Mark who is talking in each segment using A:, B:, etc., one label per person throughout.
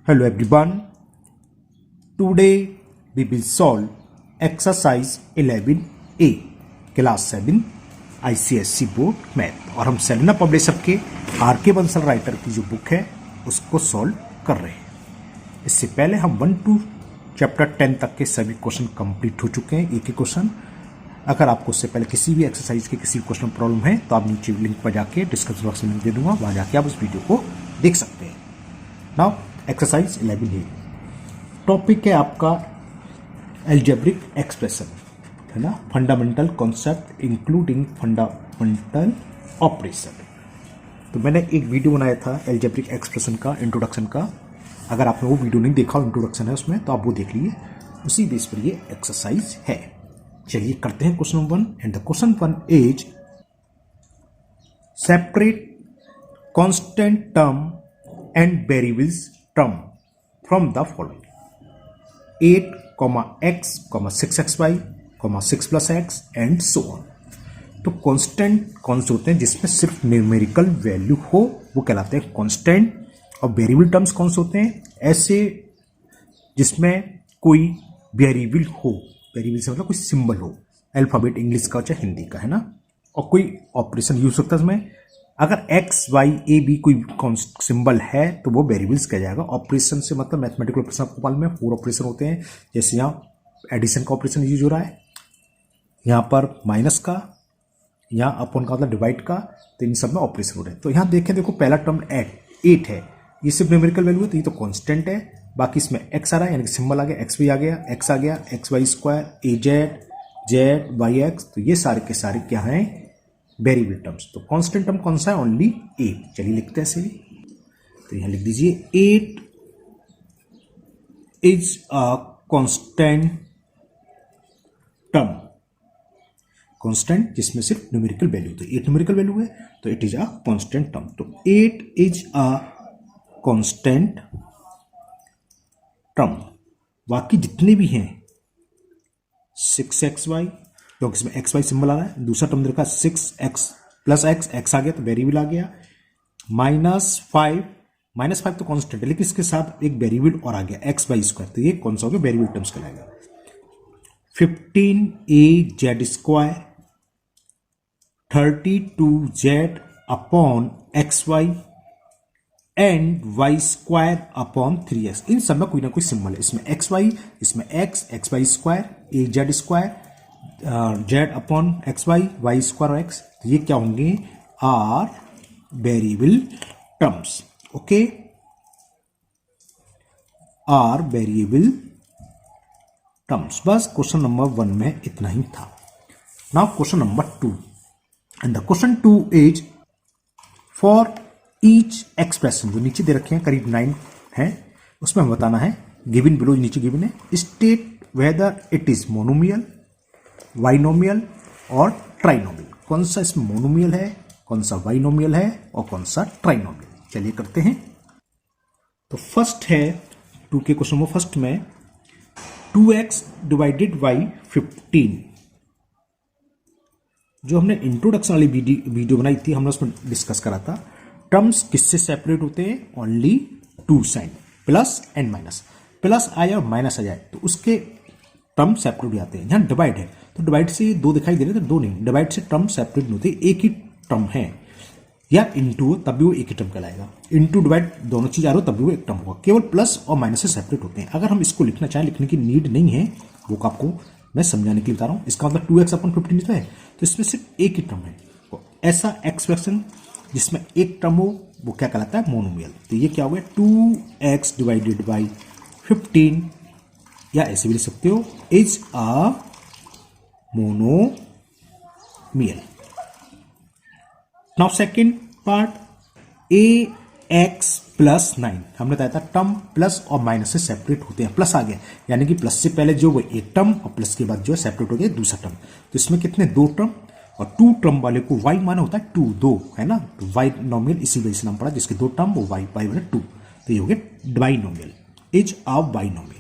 A: Hello everyone. Today we will solve exercise 11A class 7 ICSE board math और हम Selina publisher के R K. Bansal writer की जो book है उसको सॉल्व कर रहे हैं। इससे पहले हम 1 to चैप्टर 10 तक के सभी क्वेश्चन कंप्लीट हो चुके हैं, एक ही क्वेश्चन। अगर आपको उससे पहले किसी भी एक्सरसाइज के किसी क्वेश्चन प्रॉब्लम है तो आप नीचे लिंक पर जाके डिस्क्रिप्शन बॉक्स में लिंक दे दूंगा, वहां जाके आप उस वीडियो को देख सकते हैं। नाउ एक्सरसाइज 11 है, टॉपिक है आपका एल्जेब्रिक एक्सप्रेशन, है ना, fundamental concept including fundamental operation. तो मैंने एक वीडियो बनाया था एल्जेब्रिक एक्सप्रेशन का, इंट्रोडक्शन का। अगर आपने वो वीडियो नहीं देखा, इंट्रोडक्शन है उसमें, तो आप वो देख लीजिए। उसी बेस पर ये एक्सरसाइज है। चलिए करते हैं question 1। And the question 1 is separate constant term and variables term from the following 8, x, 6xy, 6+x and so on. तो कांस्टेंट कौन से होते हैं जिसमें सिर्फ न्यूमेरिकल वैल्यू हो, वो कहलाते हैं कांस्टेंट। और वेरिएबल टर्म्स कौन से होते हैं, ऐसे जिसमें कोई वेरिएबल हो, वेरिएबल से मतलब कोई सिंबल हो, अल्फाबेट इंग्लिश का चाहे हिंदी का, है ना, और कोई ऑपरेशन यूज सकता है उसमें। अगर एक्स वाई ए बी कोई सिंबल है तो वो वेरिएबल्स कह जाएगा। ऑपरेशन से मतलब मैथमेटिकल ऑपरेशन आपको मालूम है, 4 ऑपरेशन होते हैं। जैसे यहाँ एडिशन का ऑपरेशन यूज हो रहा है, यहाँ पर माइनस का, यहाँ अपॉन का मतलब डिवाइड का, तो इन सब में ऑपरेशन हो रहे हैं। तो यहाँ देखें, देखो पहला टर्म 8 है, ये सिर्फ न्यूमेरिकल वैल्यू है तो ये तो कांस्टेंट है। बाकी इसमें एक्स आ रहा है, यानी कि सिंबल आ गया, एक्स भी आ गया, एक्स आ गया, x Y square, A Z Y x, तो ये सारे के सारे क्या हैं, वेरिएबल टर्म्स। तो कांस्टेंट टर्म कौन सा है, ओनली 8। चलिए लिखते हैं ऐसे भी, तो यहां लिख दीजिए 8 is a constant term, constant जिसमें सिर्फ न्यूमेरिकल वैल्यू, तो 8 न्यूमेरिकल वैल्यू है तो it is a constant term. तो 8 इज अ कांस्टेंट टर्म। बाकी जितने भी हैं 6xy, क्योंकि इसमें एक्स वाई सिंबल आ रहा है। दूसरा टर्म देखा 6x+x, एक्स आ गया तो वेरिएबल आ गया। -5 तो कांस्टेंट है, लेकिन इसके साथ एक वेरिएबल और आ गया, एक्स वाई स्क्वायर, तो ये कौन सा हो गया, वेरिएबल टर्म्स कहलाएगा। 15a z² 32z upon xy and y² 3x। इन सब में कोई ना कोई सिंबल है, इसमें xy, इसमें x Y square, A Z square, Z upon Y square और x, तो ये क्या होंगे, are variable terms. Okay, are variable terms. बस क्वेश्चन नंबर 1 में इतना ही था। Now question number 2, and the question 2 is for each expression, जो नीचे दे रखे हैं करीब 9 है, उसमें हमें बताना है, गिवन बिलो नीचे गिवन है, state whether it is monomial, binomial और ट्राइनोमियल। कौन सा इसमें मोनोमियल है, कौन सा बाइनोमियल है और कौन सा ट्राइनोमियल। चलिए करते हैं। तो फर्स्ट है 2 के क्वेश्चन में, फर्स्ट में 2x डिवाइडेड बाई 15, जो हमने इंट्रोडक्शन वाली वीडियो बनाई थी, हमने उसमें डिस्कस करा था। टर्म्स किससे सेपरेट होते हैं, only 2 sign, plus and minus. Plus आए और माइनस आ जाए तो उसके टर्म सेपरेट हो जाते हैं। यहाँ डिवाइड है तो डिवाइड से 2 दिखाई दे रहे थे, 2 नहीं, डिवाइड से टर्म सेपरेट नहीं होते, एक ही टर्म है। या इंटू तब भी वो एक ही टर्म कहलाएगा, इंटू डिवाइड दोनों चीज आ रही हो तब भी वो एक टर्म होगा। केवल प्लस और माइनस से सेपरेट होते हैं। अगर हम इसको लिखना चाहें, लिखने की नीड नहीं है, वो आपको मैं समझाने के लिए बता रहा हूं। इसका मतलब 2x अपॉन 15 है, तो इसमें सिर्फ एक ही टर्म है। तो ऐसा एक्सप्रेशन जिसमें एक टर्म हो वो क्या कहलाता है, मोनोमियल। तो ये क्या हो गया, 2x डिवाइडेड बाई 15, या ऐसे भी लिख सकते हो, is a monomial. Now second part, ax+9, हमने बताया था टर्म प्लस और माइनस से सेपरेट होते हैं। प्लस आ गया यानी कि प्लस से पहले जो वो एक टर्म और प्लस के बाद जो है सेपरेट हो गया दूसरा टर्म। तो इसमें कितने, 2 टर्म, और 2 टर्म वाले को y माना होता है 2, 2 है ना, तो y नॉमियल इसी वजह से नाम पड़ा, जिसके 2 टर्म वो y वाले 2, तो ये हो गया binomial, is a binomial.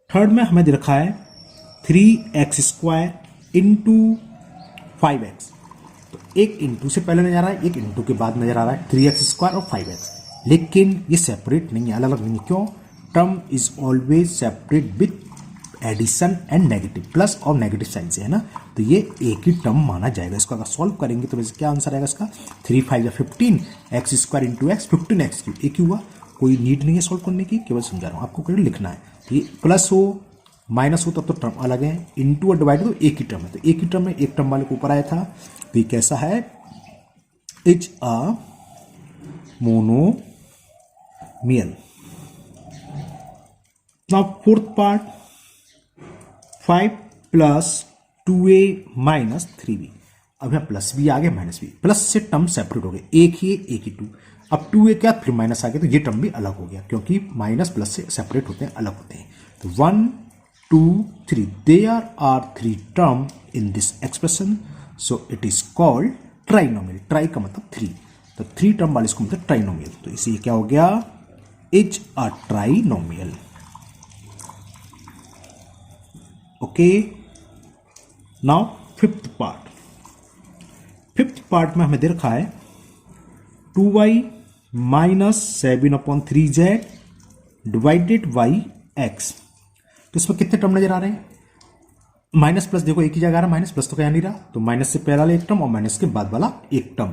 A: Third में हमें दे रखा है 3x² इंटू 5x, एक इंटू से पहले नजर आ रहा है, एक इंटू के बाद नजर आ रहा है, 3x² और 5x, लेकिन ये सेपरेट नहीं है, अलग अलग नहीं है। क्यों? Term is always separate with addition and negative, plus और नेगेटिव साइन से, है ना। तो ये एक ही टर्म माना जाएगा। इसको अगर सॉल्व करेंगे तो वैसे क्या आंसर आएगा इसका? 3 5 या 15, x² इंटू एक्स 15x3, एक ही हुआ। कोई नीड नहीं है सॉल्व करने की, केवल समझा रहा हूँ आपको, केवल लिखना है। ये प्लस हो माइनस हो तब तो टर्म अलग है, इंटू और डिवाइड तो एक ही टर्म है। तो एक ही टर्म में एक टर्म वाले को ऊपर आया था, तो ये कैसा है? Is a monomial. Now fourth part, 5 + 2a - 3b। अब यहाँ प्लस भी आ गया, माइनस भी, प्लस से टर्म सेपरेट हो गए, एक ही 2। अब 2a क्या, फिर माइनस आ गया, तो ये टर्म भी अलग हो गया, क्योंकि माइनस प्लस से सेपरेट होते हैं, अलग होते हैं। तो 1 2 3, there are 3 term in this expression, so it is called trinomial. Tri का मतलब 3, तो 3 टर्म वाले इसको मतलब ट्राइनोमियल। तो इसे क्या हो गया? Is a trinomial. Okay, now fifth part. Fifth part में हमें दे रखा है 2y - 7/3z divided by x। तो इसमें कितने टर्म नजर आ रहे हैं? माइनस प्लस, देखो एक ही जगह आ रहा है, माइनस प्लस तो क्या नहीं रहा, तो माइनस से पहला एक टर्म और माइनस के बाद वाला एक टर्म।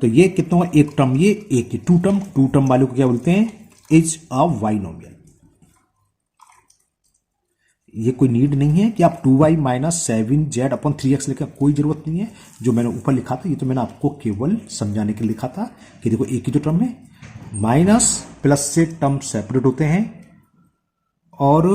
A: तो ये कितना हुआ? एक टर्म, ये एक ही 2 टर्म। 2 टर्म वाले को क्या बोलते हैं? Is a binomial. ये कोई नीड नहीं है कि आप 2y - 7z/3x लिखा, कोई जरूरत नहीं है। जो मैंने ऊपर लिखा था ये तो मैंने आपको केवल समझाने के लिए लिखा था कि देखो एक ही तो टर्म है, माइनस प्लस से टर्म सेपरेट होते हैं और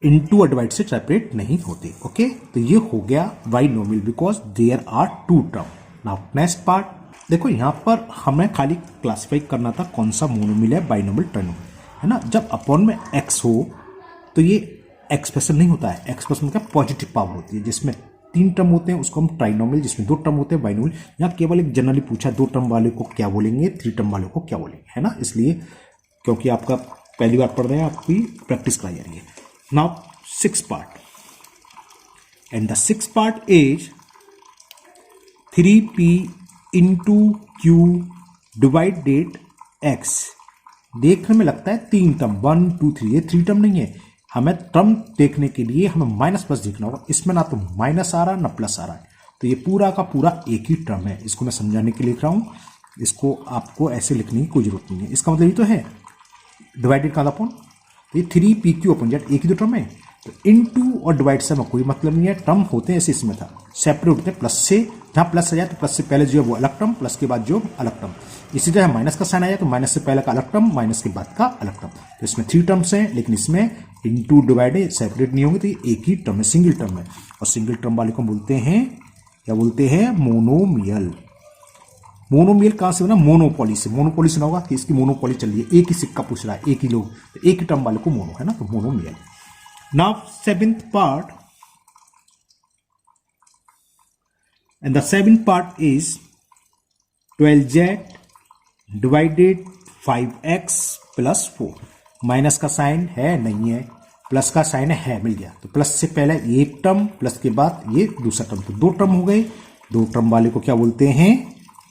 A: इनटू और डिवाइड से सेपरेट नहीं होते। ओके, तो ये हो गया binomial because there are 2 term. Now next part, देखो यहां पर हमें खाली क्लासिफाई करना था कौन सा मोनोमियल है, बाइनोमियल, ट्राइनोमियल, है ना। जब अपॉन में x हो तो ये एक्सप्रेशन नहीं होता है, एक्सप्रेशन क्या पॉजिटिव पावर होती है, जिसमें 3 टर्म होते हैं उसको हम ट्राइनोमियल, जिसमें 2 टर्म होते हैं बाइनोमियल। यहाँ केवल एक जनरली पूछा 2 टर्म वाले को क्या बोलेंगे, 3 टर्म वाले को क्या बोलेंगे, है ना। इसलिए क्योंकि आपका पहली बार पढ़ रहे हैं, आपकी प्रैक्टिस कराई जा रही है। Now 6th part, and the 6th part is 3p into Q divided x। देखने में लगता है 3 टर्म, 1 2 3, ये 3 टर्म नहीं है। हमें टर्म देखने के लिए हमें माइनस प्लस देखना होगा, इसमें ना तो माइनस आ रहा है ना प्लस आ रहा है, तो ये पूरा का पूरा एक ही टर्म है। इसको मैं समझाने के लिए लिख रहा हूं, इसको आपको ऐसे लिखने की कोई जरूरत नहीं है। इसका मतलब ये तो है डिवाइडेड का अपॉन, तो ये 3pq/z एक ही तो टर्म है, तो इनटू और डिवाइड से हमें कोई मतलब नहीं है। टर्म होते हैं ऐसे, इसमें था सेपरेट होते हैं प्लस से, जहां प्लस आ जाए तो प्लस से पहले जो है वो अलग टर्म, प्लस के बाद जो अलग टर्म। इसी तरह माइनस का साइन आया तो माइनस से पहले का अलग टर्म, माइनस के बाद का अलग टर्म। तो इसमें 3 टर्म्स हैं, लेकिन इसमें इनटू डिवाइड सेपरेट नहीं होंगे, तो ये एक ही टर्म है, सिंगल टर्म है। और सिंगल टर्म वाले को बोलते हैं, क्या बोलते हैं? मोनोमियल। मोनोमियल कहां से बना? मोनोपोली से। मोनोपोली सुना होगा कि इसकी मोनोपोली चल रही है, एक ही सिक्का पूछ रहा है, एक ही लोग, तो एक ही टर्म वाले को मोनो, है ना, तो monomial. Now 7th part, and the 7th part is 12z divided 5x + 4। Minus का साइन है नहीं है, प्लस का साइन है, मिल गया। तो प्लस से पहले एक टर्म, प्लस के बाद ये दूसरा टर्म, तो 2 टर्म हो गए। 2 टर्म वाले को क्या बोलते हैं?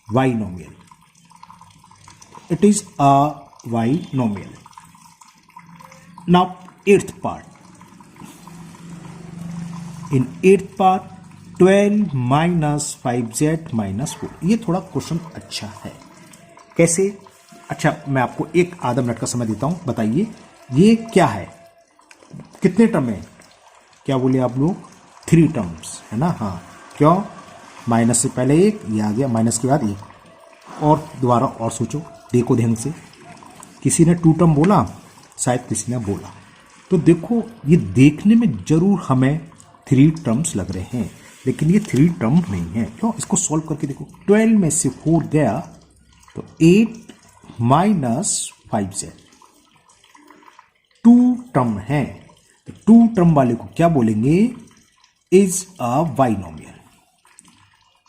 A: Binomial. It is a binomial. Now 8th part, in 8th part 12 - 5z - 4। ये थोड़ा क्वेश्चन अच्छा है। कैसे? अच्छा, मैं आपको एक आधा मिनट का समय देता हूं, बताइए ये क्या है, कितने टर्म है? क्या बोले आप लोग? 3 टर्म्स, है ना। हाँ, क्यों? माइनस से पहले एक, ये आ गया, माइनस के बाद एक। और दोबारा और सोचो, देखो ध्यान से, किसी ने 2 टर्म बोला, शायद किसी ने बोला, तो देखो ये देखने में जरूर हमें 3 टर्म्स लग रहे हैं, लेकिन ये 3 टर्म नहीं है। क्यों? इसको सॉल्व करके देखो, 12 में से 4 गया तो 8 - 5z, 2 टर्म है, तो 2 टर्म वाले को क्या बोलेंगे? Is a binomial.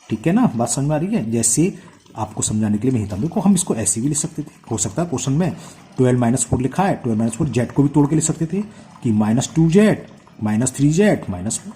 A: ठीक है ना, बात समझ में आ रही है? जैसे आपको समझाने के लिए मैं हिता, देखो हम इसको ऐसे भी लिख सकते थे, हो सकता है क्वेश्चन में 12 - 4 लिखा है, 12 - 4 z को भी तोड़ के लिख सकते थे कि -2z - 3z - 4।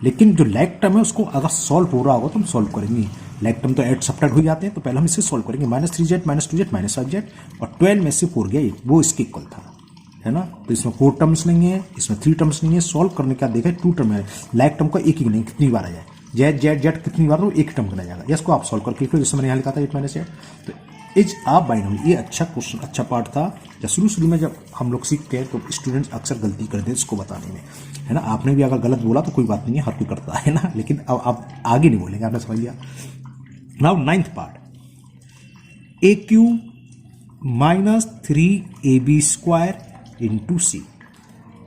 A: लेकिन जो लैग टर्म है उसको अगर सॉल्व हो रहा होगा तो हम सॉल्व करेंगे। लैग टर्म तो एड सब्ट्रैक्ट हो जाते हैं, तो पहले हम इसे सॉल्व करेंगे। -3z -2z -5z और 12 में से 4 गया 8, वो इसके इक्वल था, है ना। तो इसमें 4 टर्म्स नहीं है, इसमें 3 टर्म्स नहीं है। सॉल्व करने का देखा 2 टर्म है, लैग टर्म का एक ही नहीं, कितनी बार आ जाए, जेड जेड जेड कितनी बार हो, एक टर्म करना जाएगा। या इसको आप सॉल्व करके लिखो, जैसे मैंने यहाँ लिखा था 8 - 8। तो इज आ बाइनोमियल, ये अच्छा क्वेश्चन, अच्छा पार्ट था। जब शुरू में जब हम लोग सीखते हैं तो स्टूडेंट्स अक्सर गलती करते हैं इसको बताने में, है ना। आपने भी अगर गलत बोला तो कोई बात नहीं है, हर कोई करता है ना, लेकिन अब आप आगे नहीं बोलेंगे, आपने समझ लिया। Now 9th part, AQ -3AB² into C.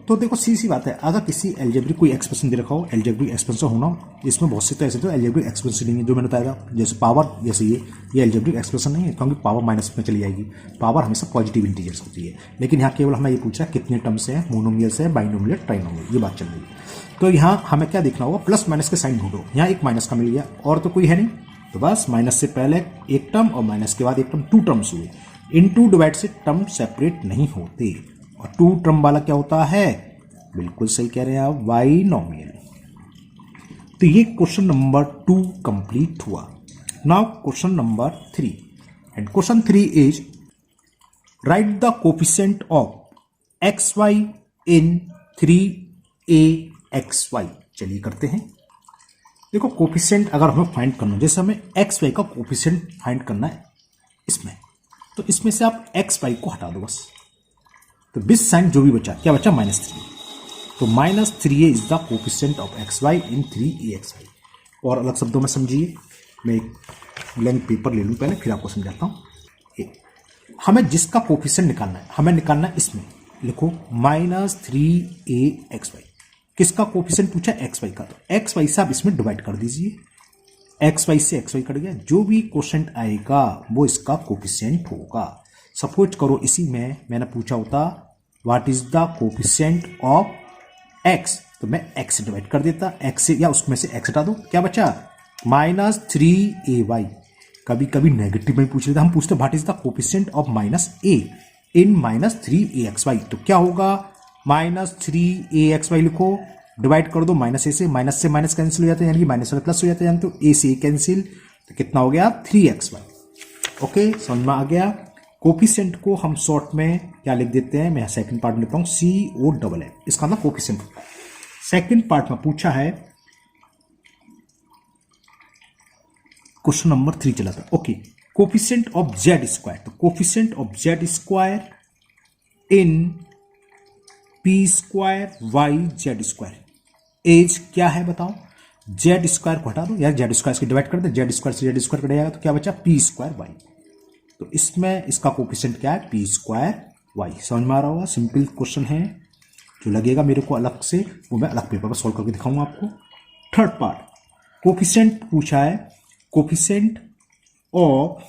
A: तो देखो सी बात है, अगर किसी एल्जेब्रिक कोई एक्सप्रेशन दे रखा हो, एल्जेब्रिक एक्सप्रेशन होना, इसमें बहुत से तो ऐसे तो एल्जेब्रिक एक्सप्रेशन नहीं है जो मैंने बताया था, जैसे पावर, जैसे ये एल्जेब्रिक एक्सप्रेशन नहीं है, क्योंकि पावर माइनस में चली जाएगी। पावर हमेशा पॉजिटिव इंटीजर्स होती है, लेकिन यहाँ केवल हमें ये पूछा कितने टर्म्स हैं, मोनोमियल से, बाइनोमियल, ट्राइनोमियल, ये बात चल रही है। तो यहाँ हमें क्या देखना होगा, प्लस माइनस के साइन ढूंढो। यहाँ एक माइनस का मिल गया और तो कोई है नहीं, तो बस माइनस से पहले एक टर्म और माइनस के बाद एक टर्म, 2 टर्म्स हुए। इनटू डिवाइड से टर्म सेपरेट नहीं होते, और 2 टर्म वाला क्या होता है, बिल्कुल सही कह रहे हैं आप, बाइनोमियल। तो ये क्वेश्चन नंबर 2 कंप्लीट हुआ। Now question number 3, and question 3 is right the coefficient of XY in 3AXY। चलिए करते हैं। देखो कोफिशिएंट अगर हमें फाइंड करना, जैसे हमें XY का कोफिशिएंट फाइंड करना है इसमें, तो इसमें से आप XY को हटा दो बस, तो बिस साइन जो भी बचा, क्या बचा, -3। तो -3a is the coefficient of XY in 3AXY। और अलग शब्दों में समझिए, मैं एक ब्लैंक पेपर ले लूँ पहले, फिर आपको समझाता हूँ। हमें जिसका कोफिशिएंट निकालना है, हमें निकालना है इसमें, लिखो -3AXY। किसका कोफिशिएंट पूछा, XY का, तो XY से आप इसमें डिवाइड कर दीजिए। XY से XY कट गया, जो भी कोफिशिएंट आएगा वो इसका कोफिशिएंट होगा। सपोज करो इसी में मैंने पूछा होता what is the coefficient of X, तो मैं X से डिवाइड कर देता, X से, या उसमें से X हटा दो, क्या बचा, -3AY। कभी कभी नेगेटिव में पूछ लेता, हम पूछते what is the coefficient of -A in -3AXY। तो क्या होगा, -3AXY लिखो, डिवाइड कर दो -A से माइनस कैंसिल हो जाता है, यानी कि माइनस वाला प्लस हो जाता है, तो A से A कैंसिल, तो कितना हो गया, 3XY। ओके, समझ में आ गया। कोफिशिएंट को हम शॉर्ट में क्या लिख देते हैं, मैं सेकंड पार्ट में लिखता हूं COFF, इसका मतलब कोफिशिएंट होता है। सेकंड पार्ट में पूछा है, क्वेश्चन नंबर 3 चला था। ओके, कोफिशिएंट ऑफ Z², तो coefficient of Z² in P²YZ²। As क्या है बताओ, Z² को हटा दो, यार Z² से डिवाइड कर दे, Z² से Z² कट जाएगा, तो क्या बचा, P²Y। तो इसमें इसका कोफिशिएंट क्या है, P²Y। समझ में आ रहा होगा, सिंपल क्वेश्चन है। जो लगेगा मेरे को अलग से, वो मैं अलग पेपर पर सॉल्व करके दिखाऊंगा आपको। थर्ड पार्ट, कोफिशिएंट पूछा है, coefficient of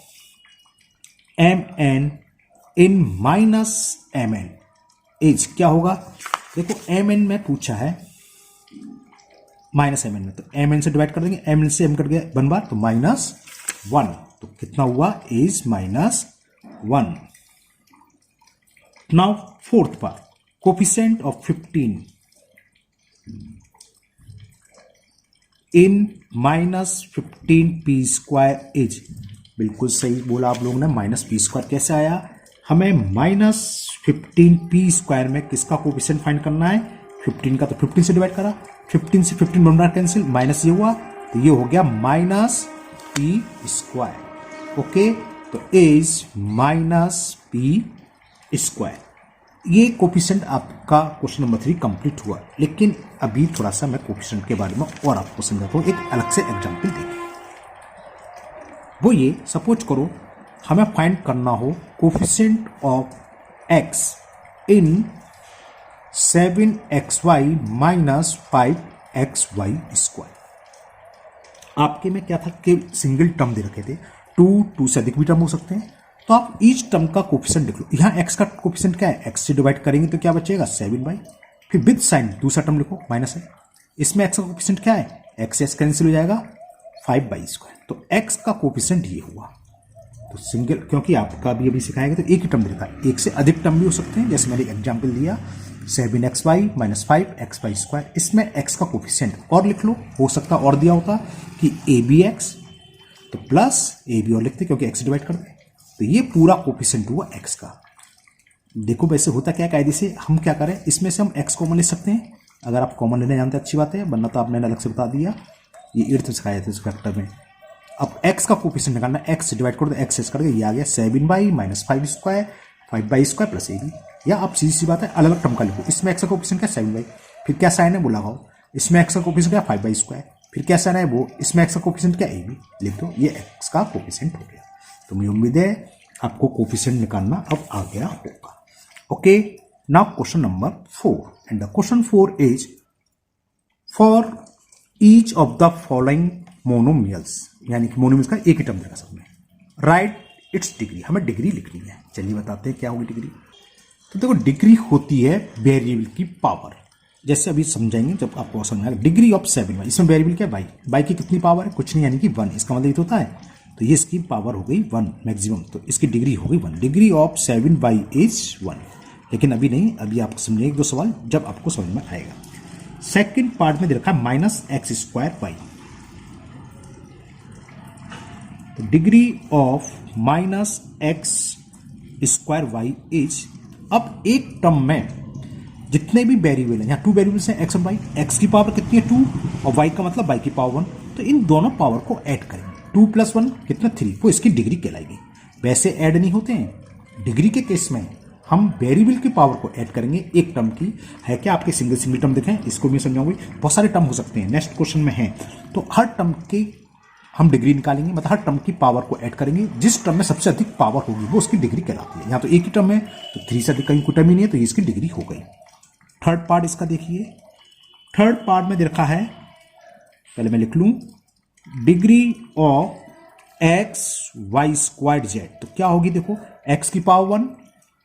A: MN in -MN। As क्या होगा, देखो MN में पूछा है -MN में, तो MN से डिवाइड कर देंगे, MN से M कट गया 1 बार, तो -1, तो कितना हुआ, as -1। Now fourth part, coefficient of 15 in -15 P² as. बिल्कुल सही बोला आप लोगों ने, -P² कैसे आया, हमें -15 P² में किसका कोफिशिएंट फाइंड करना है, 15 का, तो 15 से डिवाइड करा, 15 से 15 बन रहा कैंसिल, माइनस ये हुआ, तो ये हो गया -P²। ओके, तो एज -P²। ये कोफिशिएंट आपका क्वेश्चन नंबर 3 कंप्लीट हुआ। लेकिन अभी थोड़ा सा मैं कोफिशिएंट के बारे में और आपको समझाता हूँ, एक अलग से एग्जांपल देखिए। वो ये, सपोज करो हमें फाइंड करना हो coefficient of X in 7XY -5XY²। आपके में क्या था कि सिंगल टर्म दे रखे थे, 2 से अधिक भी टर्म हो सकते हैं, तो आप ईच टर्म का कोफिशिएंट लिख लो। यहाँ x का कोफिशिएंट क्या है, x से डिवाइड करेंगे तो क्या बचेगा, 7y, फिर विद साइन दूसरा टर्म लिखो माइनस है, इसमें x का कोफिशिएंट क्या है, x कैंसिल हो जाएगा, 5y²। तो x का कोफिशिएंट ये हुआ। तो सिंगल, क्योंकि आपका भी अभी सिखाएगा तो एक ही टर्म दे रखा है, एक से अधिक टर्म भी हो सकते हैं, जैसे मैंने एग्जाम्पल दिया 7xy माइनस 5xy स्क्वायर। इसमें x का कोफिशिएंट और लिख लो, हो सकता और दिया होता कि abx तो प्लस ab और लिखते क्योंकि x डिवाइड कर दे, तो ये पूरा कोफिशिएंट हुआ x का। देखो वैसे होता क्या कायदे से, हम क्या करें, इसमें से हम x कॉमन ले सकते हैं, अगर आप कॉमन लेने जानते हैं अच्छी बात है, वरना तो आपने अलग से बता दिया, ये इर्थ सिखाया था इस फैक्टर में। अब x का कोफिशिएंट निकालना, x डिवाइड कर दो, x करके ये आ गया 7y minus 5 square 5y square plus ab। या आप सीधी सी बात है अलग अलग टर्म का लिखो, इसमें x का कोफिशिएंट क्या 7y, फिर क्या साइन है वो लगाओ, इसमें x का कोफिशिएंट क्या 5y स्क्वायर, फिर क्या साइन है वो, इसमें x का कोफिशिएंट क्या ab लिख दो, ये x का कोफिशिएंट हो गया। तो मुझे उम्मीद है आपको कोफिशिएंट निकालना अब आ गया होगा। Okay, now question number 4 and the question 4 is for each of the following monomials, यानी कि मोनोमियल्स का एक ही टर्म देगा सब में, राइट इट्स डिग्री, हमें डिग्री लिखनी है। चलिए बताते हैं क्या होगी डिग्री। तो देखो डिग्री होती है वेरिएबल की पावर, जैसे अभी समझाएंगे जब आपको समझ आएगा। डिग्री ऑफ 7y, इसमें वेरिएबल क्या है y की कितनी पावर है, कुछ नहीं यानी कि 1, इसका मतलब ये तो होता है, तो ये इसकी पावर हो गई 1 मैक्सिमम, तो इसकी डिग्री हो गई 1। डिग्री ऑफ 7y इज 1, लेकिन अभी नहीं, अभी आपको समझेंगे एक दो सवाल जब आपको समझ में आएगा। सेकेंड पार्ट में दे रखा है माइनस एक्स स्क्वायर वाई, तो degree of minus x square y is, अब एक टर्म में जितने भी वेरिएबल हैं, यहाँ 2 वेरिएबल्स हैं एक्स और वाई, एक्स की पावर कितनी है 2 और वाई का मतलब वाई की पावर 1, तो इन दोनों पावर को ऐड करेंगे, 2 + 1 कितना 3, वो इसकी डिग्री कहलाएगी। वैसे ऐड नहीं होते हैं, डिग्री के केस में हम वेरिएबल की पावर को ऐड करेंगे एक टर्म की, है क्या आपके सिंगल टर्म देखें, इसको भी समझाऊंगी, बहुत सारे टर्म हो सकते हैं, नेक्स्ट क्वेश्चन में है, तो हर टर्म की हम डिग्री निकालेंगे, मतलब हर टर्म की पावर को ऐड करेंगे, जिस टर्म में सबसे अधिक पावर होगी वो उसकी डिग्री कहलाती है। यहाँ तो एक ही टर्म है, तो 3 से अधिक कहीं कोई टर्म ही नहीं है, तो ये इसकी डिग्री हो गई। थर्ड पार्ट इसका देखिए, थर्ड पार्ट में दे रखा है, पहले मैं लिख लूं, degree of x y squared z, तो क्या होगी देखो, एक्स की पावर 1,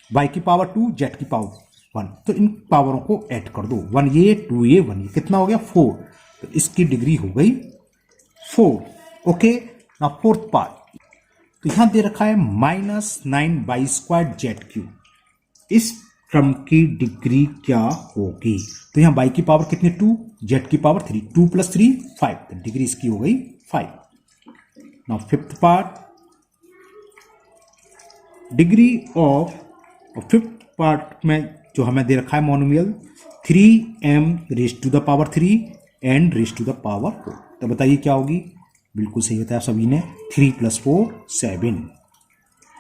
A: वाई की पावर 2, जेड की पावर 1, तो इन पावरों को ऐड कर दो, 1 ये 2 ये 1 ये, कितना हो गया 4, तो इसकी डिग्री हो गई 4। ओके, ना फोर्थ पार्ट, तो यहां दे रखा है -9y स्क्वायर्ड जेड क्यूब, इस टर्म की डिग्री क्या होगी, तो यहां y की पावर कितनी 2, जेड की पावर 3, 2 + 3 5, तो डिग्री इसकी हो गई 5। Now fifth part, degree of, fifth part में जो हमें दे रखा है मोनोमियल 3m⁻³ एंड r⁻⁴, तो बताइए क्या होगी, बिल्कुल सही बताया सभी ने, 3 + 4 7।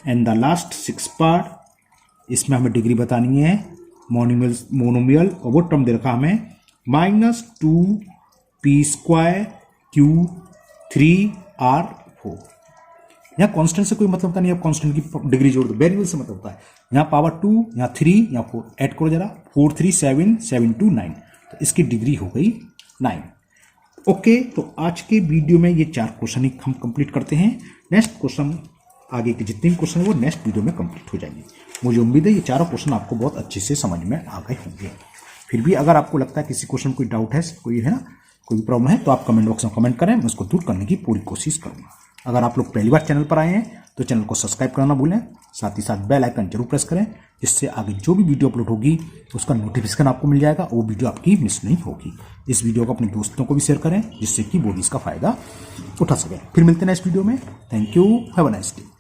A: एंड द लास्ट 6 पार्ट, इसमें हमें डिग्री बतानी है मोनोमियल, और वो टर्म दे रखा हमें -2p²Q3R4। यहाँ कांस्टेंट से कोई मतलब होता नहीं, अब कांस्टेंट की डिग्री जोड़ दो, वेरिएबल से मतलब होता है, यहाँ पावर 2, यहाँ 3, यहाँ 4, ऐड करो जरा, 4 3 7 7 2 9, तो इसकी डिग्री हो गई 9। ओके, तो आज के वीडियो में ये 4 क्वेश्चन ही हम कंप्लीट करते हैं, नेक्स्ट क्वेश्चन, आगे के जितने भी क्वेश्चन है वो नेक्स्ट वीडियो में कंप्लीट हो जाएंगे। मुझे उम्मीद है ये चारों क्वेश्चन आपको बहुत अच्छे से समझ में आ गए होंगे। फिर भी अगर आपको लगता है किसी क्वेश्चन कोई डाउट है, कोई है ना, कोई प्रॉब्लम है, तो आप कमेंट बॉक्स में कमेंट करें, मैं उसको दूर करने की पूरी कोशिश करूँगा। अगर आप लोग पहली बार चैनल पर आए हैं तो चैनल को सब्सक्राइब करना भूलें, साथ ही साथ बेल आइकन जरूर प्रेस करें, जिससे आगे जो भी वीडियो अपलोड होगी उसका नोटिफिकेशन आपको मिल जाएगा, वो वीडियो आपकी मिस नहीं होगी। इस वीडियो को अपने दोस्तों को भी शेयर करें, जिससे कि वो भी इसका फायदा उठा सकें। फिर मिलते हैं नेक्स्ट वीडियो में। Thank you, have a nice day.